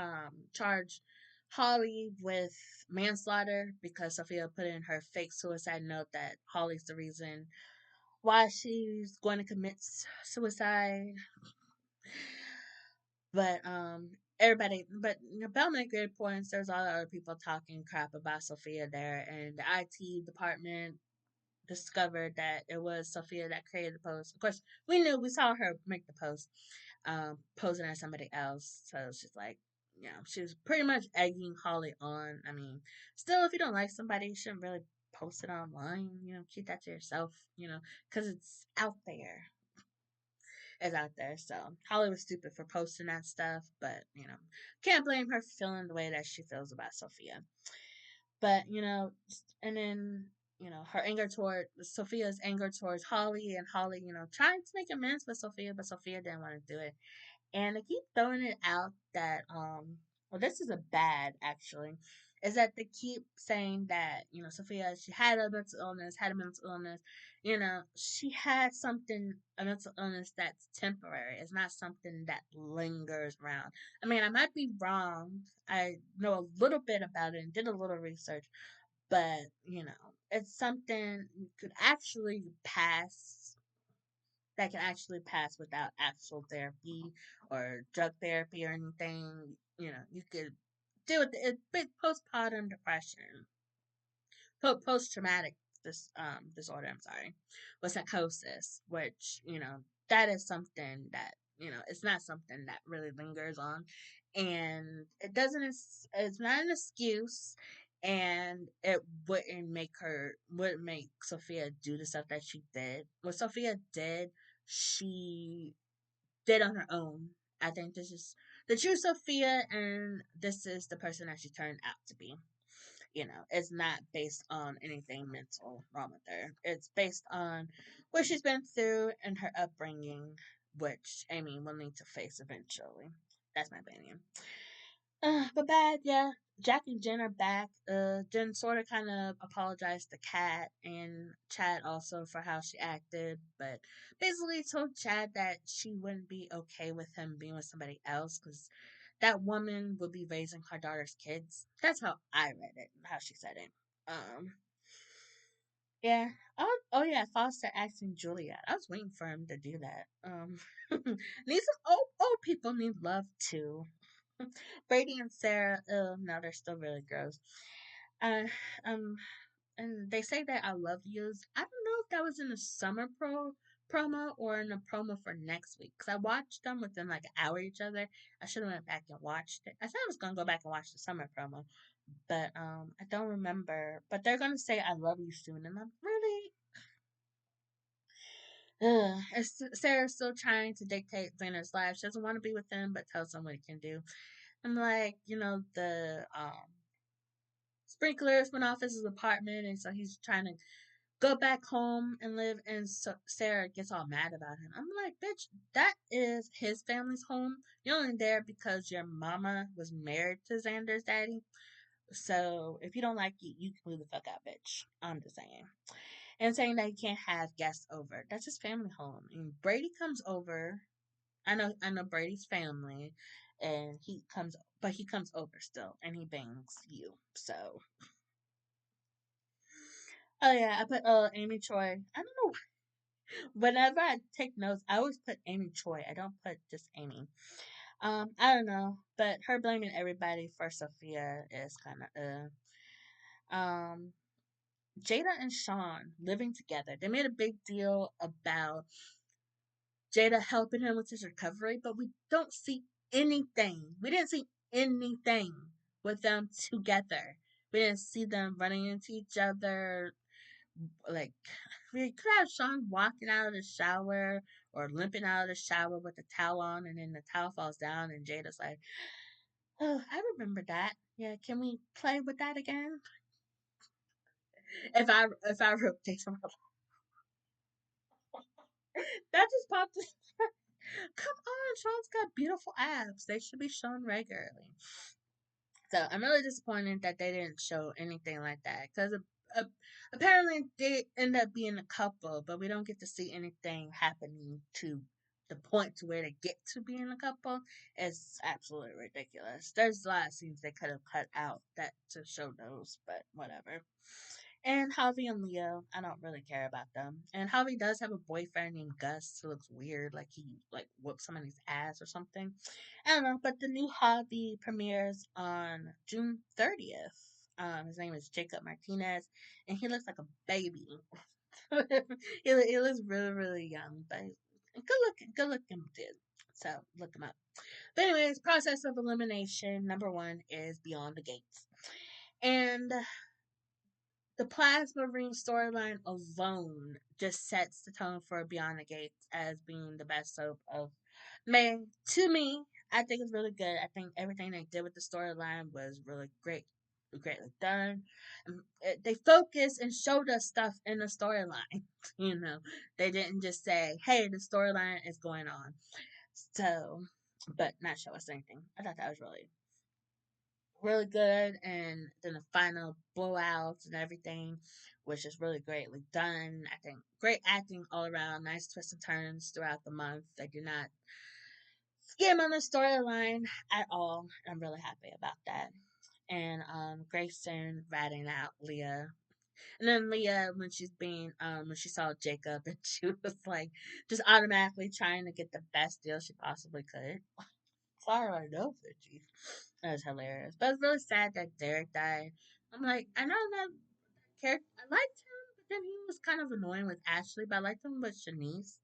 charge Holly with manslaughter because Sophia put in her fake suicide note that Holly's the reason why she's going to commit suicide. But everybody, but you know, Bell made great points. There's all the other people talking crap about Sophia there, and the IT department discovered that it was Sophia that created the post. Of course, we knew, we saw her make the post, posing as somebody else. So she's like, you know, she was pretty much egging Holly on. I mean, still, if you don't like somebody, you shouldn't really post it online. You know, keep that to yourself. You know, because it's out there, is out there. So Holly was stupid for posting that stuff, but you know, can't blame her for feeling the way that she feels about Sophia. But you know, and then you know her anger toward Sophia's anger towards Holly, and Holly, you know, trying to make amends with Sophia, but Sophia didn't want to do it. And they keep throwing it out that well, this is a bad actually, is that they keep saying that, you know, Sophia, she had a mental illness, had a mental illness, you know, she had something, a mental illness that's temporary. It's not something that lingers around. I mean, I might be wrong. I know a little bit about it and did a little research, but you know, it's something you could actually pass, that can actually pass without actual therapy or drug therapy or anything. You know, you could deal with it. Postpartum depression, post traumatic disorder. I'm sorry, with psychosis, which you know that is something that, you know, it's not something that really lingers on, and it doesn't. It's not an excuse. And it wouldn't make Sophia do the stuff that she did. What Sophia did, she did on her own. I think this is the true Sophia, and this is the person that she turned out to be. You know, it's not based on anything mental wrong with her. It's based on what she's been through and her upbringing, which Amy will need to face eventually. That's my opinion. But bad, yeah. Jack and Jen are back. Jen sort of kind of apologized to Kat and Chad also for how she acted, but basically told Chad that she wouldn't be okay with him being with somebody else because that woman would be raising her daughter's kids. That's how I read it, how she said it. Um, yeah. Oh yeah, Foster asking Juliet. I was waiting for him to do that. Need some old people need love too. Brady and Sarah, oh no, they're still really gross. Uh, um, and they say that I love yous. I don't know if that was in the summer promo or in the promo for next week because I watched them within like an hour each other. I should have went back and watched it. I said I was gonna go back and watch the summer promo, but I don't remember. But they're gonna say I love you soon, and I'm really. Sarah's still trying to dictate Xander's life. She doesn't want to be with him, but tells him what he can do. I'm like, the sprinklers went off his apartment, and so he's trying to go back home and live. And so Sarah gets all mad about him. I'm like, bitch, that is his family's home. You're only there because your mama was married to Xander's daddy. So if you don't like it, you can move the fuck out, bitch. I'm just saying. And saying that he can't have guests over. That's his family home. And Brady comes over. I know Brady's family, and he comes over still, and he bangs you. So, oh yeah, I put Amy Choi. I don't know. Whenever I take notes, I always put Amy Choi. I don't put just Amy. I don't know, but her blaming everybody for Sophia is kind of Jada and Sean living together. They made a big deal about Jada helping him with his recovery, but we don't see anything. We didn't see anything with them together. We didn't see them running into each other. Like, we could have Sean walking out of the shower or limping out of the shower with the towel on, and then the towel falls down, and Jada's like, "Oh, I remember that. Yeah, can we play with that again?" If I wrote this, that just popped. Come on, Sean's got beautiful abs. They should be shown regularly. So I'm really disappointed that they didn't show anything like that because apparently they end up being a couple, but we don't get to see anything happening to the point to where they get to being a couple. It's absolutely ridiculous. There's a lot of scenes they could have cut out that to show those, but whatever. And Javi and Leo, I don't really care about them. And Javi does have a boyfriend named Gus who looks weird, like he like whooped somebody's ass or something. I don't know, but the new Javi premieres on June 30th. His name is Jacob Martinez, and he looks like a baby. He looks really, really young, but good looking dude. So look him up. But anyways, process of elimination number one is Beyond the Gates, and the Plasma Ring storyline alone just sets the tone for Beyond the Gates as being the best soap of May. To me, I think it's really good. I think everything they did with the storyline was really greatly done. They focused and showed us stuff in the storyline. They didn't just say, "Hey, the storyline is going on," so, but not show us anything. I thought that was really good, and then the final blowouts and everything was just really greatly done. I think great acting all around, nice twists and turns throughout the month. They did not skim on the storyline at all. I'm really happy about that. And Grayson ratting out Leah. And then Leah, when she saw Jacob, and she was like, just automatically trying to get the best deal she possibly could. Clara knows it, jeez. That was hilarious. But it's really sad that Derek died. I'm like, I know that character. I liked him, but then he was kind of annoying with Ashley. But I liked him with Shanice.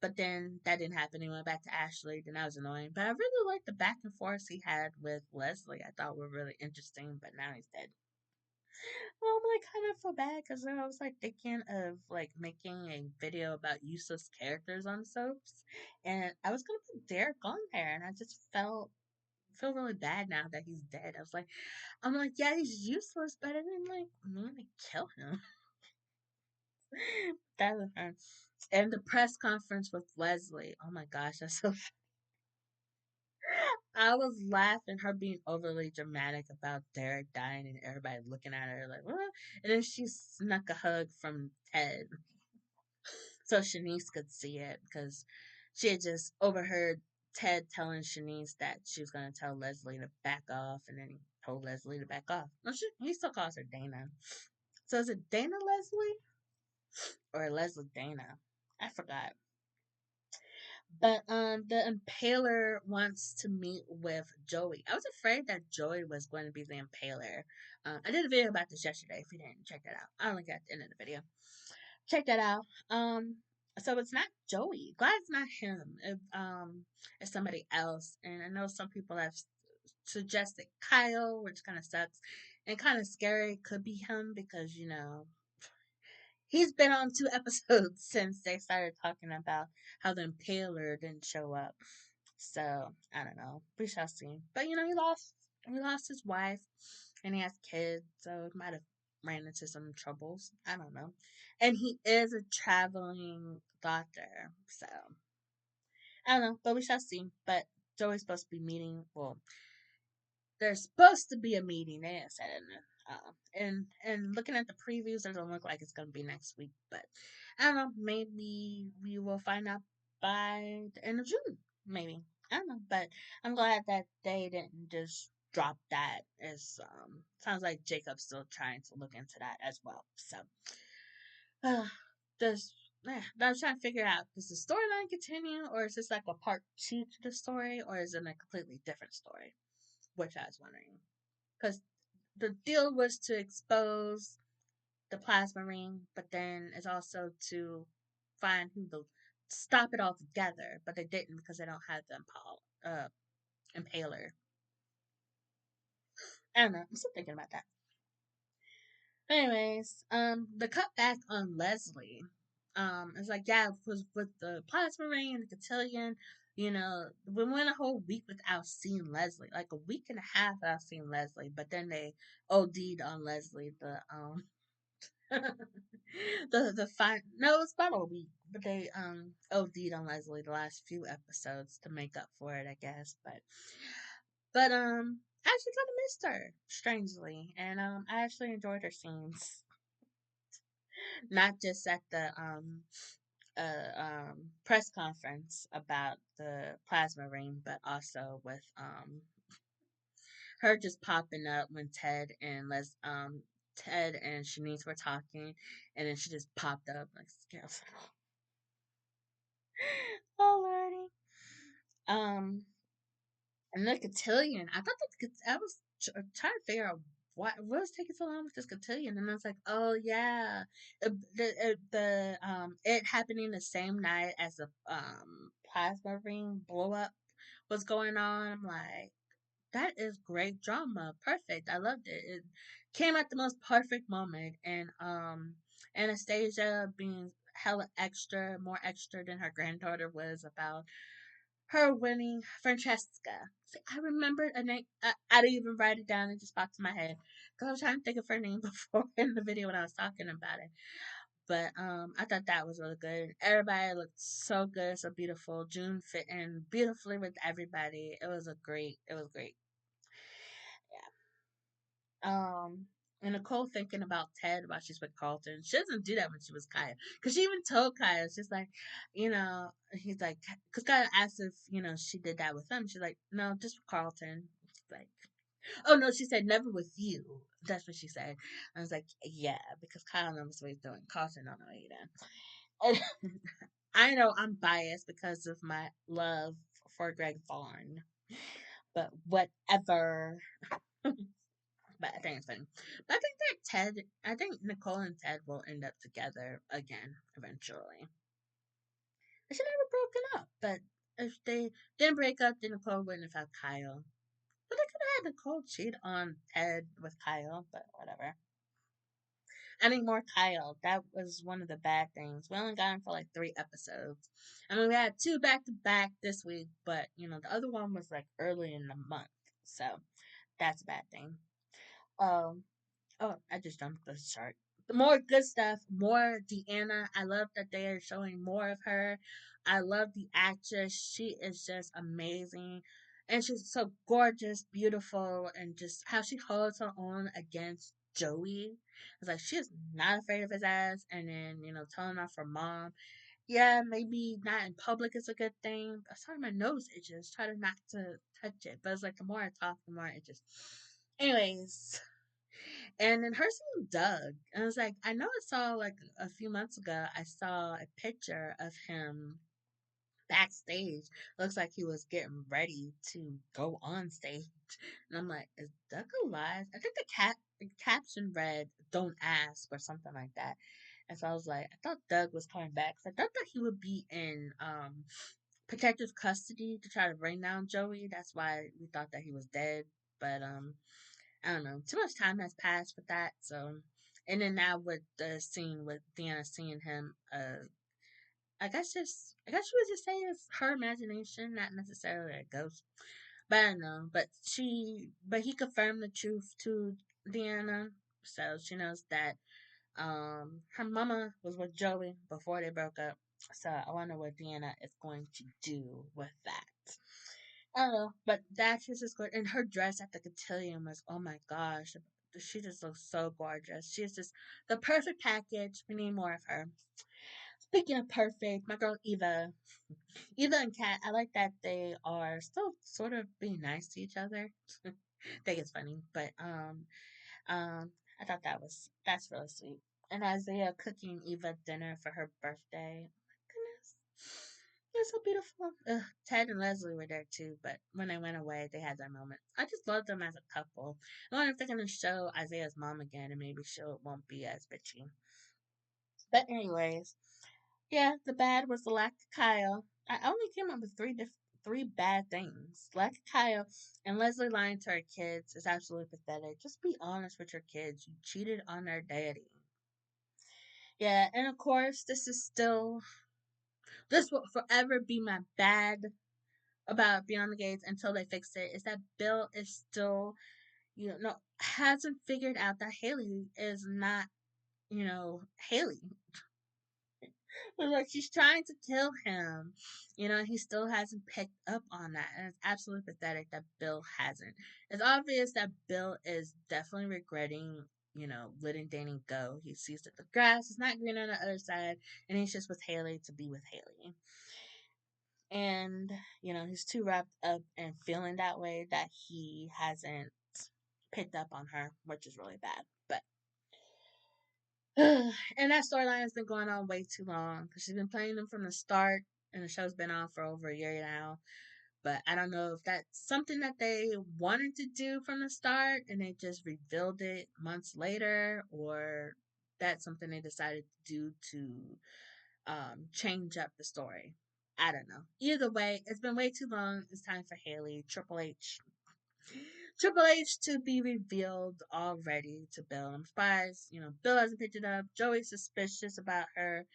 But then that didn't happen. He went back to Ashley. Then that was annoying. But I really liked the back and forth he had with Leslie. I thought were really interesting. But now he's dead. Well, I'm like kind of feel bad because I was like thinking of like making a video about useless characters on soaps, and I was gonna put Derek on there, and I just feel really bad now that he's dead. I'm like, yeah, he's useless, but I didn't like mean to kill him. That was fun. And the press conference with Leslie. Oh my gosh, that's so. I was laughing, her being overly dramatic about Derek dying, and everybody looking at her like, what? And then she snuck a hug from Ted, so Shanice could see it because she had just overheard Ted telling Shanice that she was going to tell Leslie to back off, and then he told Leslie to back off. No, he still calls her Dana. So is it Dana Leslie or Leslie Dana? I forgot. But the Impaler wants to meet with Joey. I was afraid that Joey was going to be the Impaler. I did a video about this yesterday. If you didn't check that out, I'll link it at the end of the video. Check that out. So it's not Joey. Glad it's not him. It's somebody else. And I know some people have suggested Kyle, which kind of sucks and kind of scary. Could be him because he's been on 2 episodes since they started talking about how the Impaler didn't show up. So I don't know. We shall see. But he lost his wife, and he has kids, so it might have ran into some troubles. I don't know. And he is a traveling doctor, so I don't know. But we shall see. But Joey's supposed to be meeting. Well, there's supposed to be a meeting. They didn't say it. And looking at the previews, it doesn't look like it's gonna be next week. But I don't know. Maybe we will find out by the end of June. Maybe I don't know. But I'm glad that they didn't just drop that. As sounds like Jacob's still trying to look into that as well. So uh, does I was trying to figure out, does the storyline continue, or is this like a part two to the story, or is it a completely different story? Which I was wondering. Because the deal was to expose the plasma ring, but then it's also to find who the stop it all together. But they didn't because they don't have the impaler. I don't know. I'm still thinking about that. Anyways, the cutback on Leslie, it's like, yeah, it was with the plasma ring and the cotillion. We went a whole week without seeing Leslie, like a week and a half without seeing Leslie. But then they OD'd on Leslie. The fine, no, it's about a week, but they OD'd on Leslie the last few episodes to make up for it, I guess. But I actually kind of missed her, strangely, and I actually enjoyed her scenes, not just at the press conference about the plasma ring, but also with her just popping up when Ted and Shanice were talking, and then she just popped up like, scared. Oh lordy. Um, and the cotillion. I thought I was trying to figure out what was taking so long with this cotillion, and I was like, oh yeah, it happening the same night as the plasma ring blow up was going on. I'm like, that is great drama, perfect. I loved it. It came at the most perfect moment, and Anastasia being hella extra, more extra than her granddaughter was about her winning Francesca. See, I remembered a name. I didn't even write it down. It just popped in my head because I was trying to think of her name before in the video when I was talking about it. But I thought that was really good. Everybody looked so good, so beautiful. June fit in beautifully with everybody. It was great. It was great. And Nicole thinking about Ted while she's with Carlton. She doesn't do that when she was Kaya. Because she even told Kaya, she's like, he's like, because Kaya asked if, she did that with him. She's like, no, just with Carlton. She's like, oh no, she said, never with you. That's what she said. I was like, yeah, because Kyle knows what he's doing. Carlton don't know either. And I know I'm biased because of my love for Greg Vaughn. But whatever. But I think it's funny. But I think Nicole and Ted will end up together again eventually. They should never broken up, but if they didn't break up, then Nicole wouldn't have had Kyle. But they could have had Nicole cheat on Ted with Kyle, but whatever. I need more Kyle. That was one of the bad things. We only got him for like 3 episodes. I mean, we had 2 back to back this week, but the other one was like early in the month, so that's a bad thing. Um, Oh, I just jumped the chart. More good stuff, more Deanna. I love that they are showing more of her. I love the actress. She is just amazing. And she's so gorgeous, beautiful, and just how she holds her own against Joey. It's like she is not afraid of his ass. And then, telling off her mom. Yeah, maybe not in public is a good thing. Sorry, my nose itches. Try to not to touch it. But it's like the more I talk, the more it just. Anyways, and then her seeing Doug, and I was like, I know I saw like a few months ago, I saw a picture of him backstage. Looks like he was getting ready to go on stage, and I'm like, is Doug alive? I think the caption read "Don't ask" or something like that. And so I was like, I thought Doug was coming back. So I thought that he would be in protective custody to try to bring down Joey. That's why we thought that he was dead. But I don't know. Too much time has passed with that. So, and then now with the scene with Deanna seeing him I guess she was just saying it's her imagination, not necessarily a ghost. But I don't know. But he confirmed the truth to Deanna, so she knows that her mama was with Joey before they broke up. So I wonder what Deanna is going to do with that. I don't know, but that is just good. And her dress at the cotillion was, oh my gosh, she just looks so gorgeous. She's just the perfect package. We need more of her. Speaking of perfect, my girl Eva, Eva and Kat, I like that they are still sort of being nice to each other. I think it's funny, but um, I thought that's really sweet. And Isaiah cooking Eva dinner for her birthday. Oh my goodness, it's so beautiful. Ugh, Ted and Leslie were there too, but when they went away, they had their moment. I just love them as a couple. I wonder if they're gonna show Isaiah's mom again, and maybe she won't be as bitchy. But anyways, yeah, the bad was the lack of Kyle. I only came up with three bad things. Lack of Kyle and Leslie lying to her kids is absolutely pathetic. Just be honest with your kids. You cheated on their daddy. Yeah, and of course, this will forever be my bad about Beyond the Gates until they fix it. Is that Bill is still, hasn't figured out that Haley is not, Haley. But like she's trying to kill him. He still hasn't picked up on that. And it's absolutely pathetic that Bill hasn't. It's obvious that Bill is definitely regretting, letting Danny go. He sees that the grass is not green on the other side and he's just with Haley to be with Haley. And, he's too wrapped up and feeling that way that he hasn't picked up on her, which is really bad. But and that storyline has been going on way too long because she's been playing them from the start, and the show's been on for over a year now. But I don't know if that's something that they wanted to do from the start and they just revealed it months later, or that's something they decided to do to change up the story. I don't know. Either way, it's been way too long. It's time for Haley, Triple H to be revealed already to Bill. I'm surprised, Bill hasn't picked it up. Joey's suspicious about her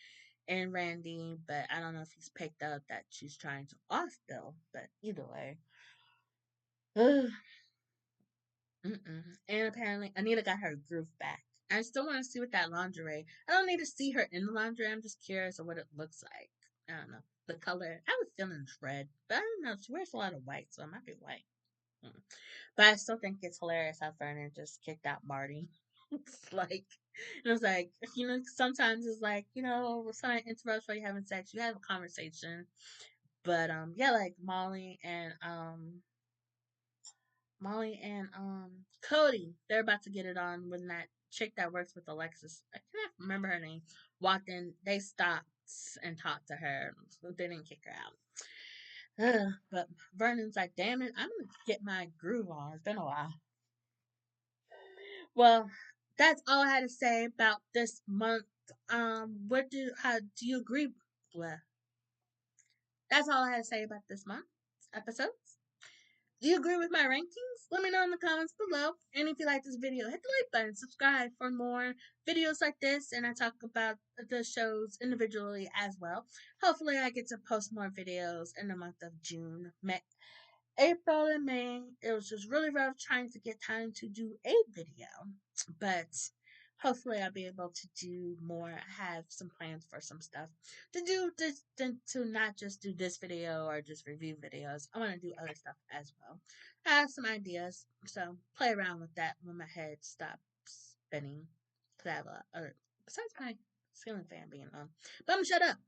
and Randy, but I don't know if he's picked up that she's trying to off Bill. But either way. Ugh. Mm-mm. And apparently, Anita got her groove back. I still want to see what that lingerie. I don't need to see her in the lingerie. I'm just curious of what it looks like. I don't know. The color. I was feeling red, but I don't know. She wears a lot of white, so it might be white. Mm. But I still think it's hilarious how Vernon just kicked out Marty. It's like, it was like, sometimes it's like, when someone interrupts while you're having sex, you have a conversation. But yeah, like Molly and Cody, they're about to get it on when that chick that works with Alexis, I can't remember her name, walked in. They stopped and talked to her. So they didn't kick her out. But Vernon's like, damn it, I'm gonna get my groove on. It's been a while. Well, that's all I had to say about this month. How do you agree? Well, that's all I had to say about this month's episodes. Do you agree with my rankings? Let me know in the comments below. And if you like this video, hit the like button, subscribe for more videos like this, and I talk about the shows individually as well. Hopefully, I get to post more videos in the month of June. April and May, it was just really rough trying to get time to do a video. But hopefully I'll be able to do more. I have some plans for some stuff to do to not just do this video or just review videos. I want to do other stuff as well. I have some ideas, so play around with that when my head stops spinning. Cause I have besides my ceiling fan being on. But I'm gonna shut up.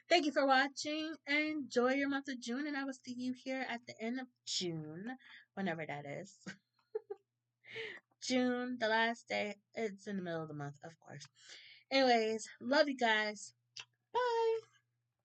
Thank you for watching. Enjoy your month of June, and I will see you here at the end of June, whenever that is. June, the last day. It's in the middle of the month, of course. Anyways, love you guys.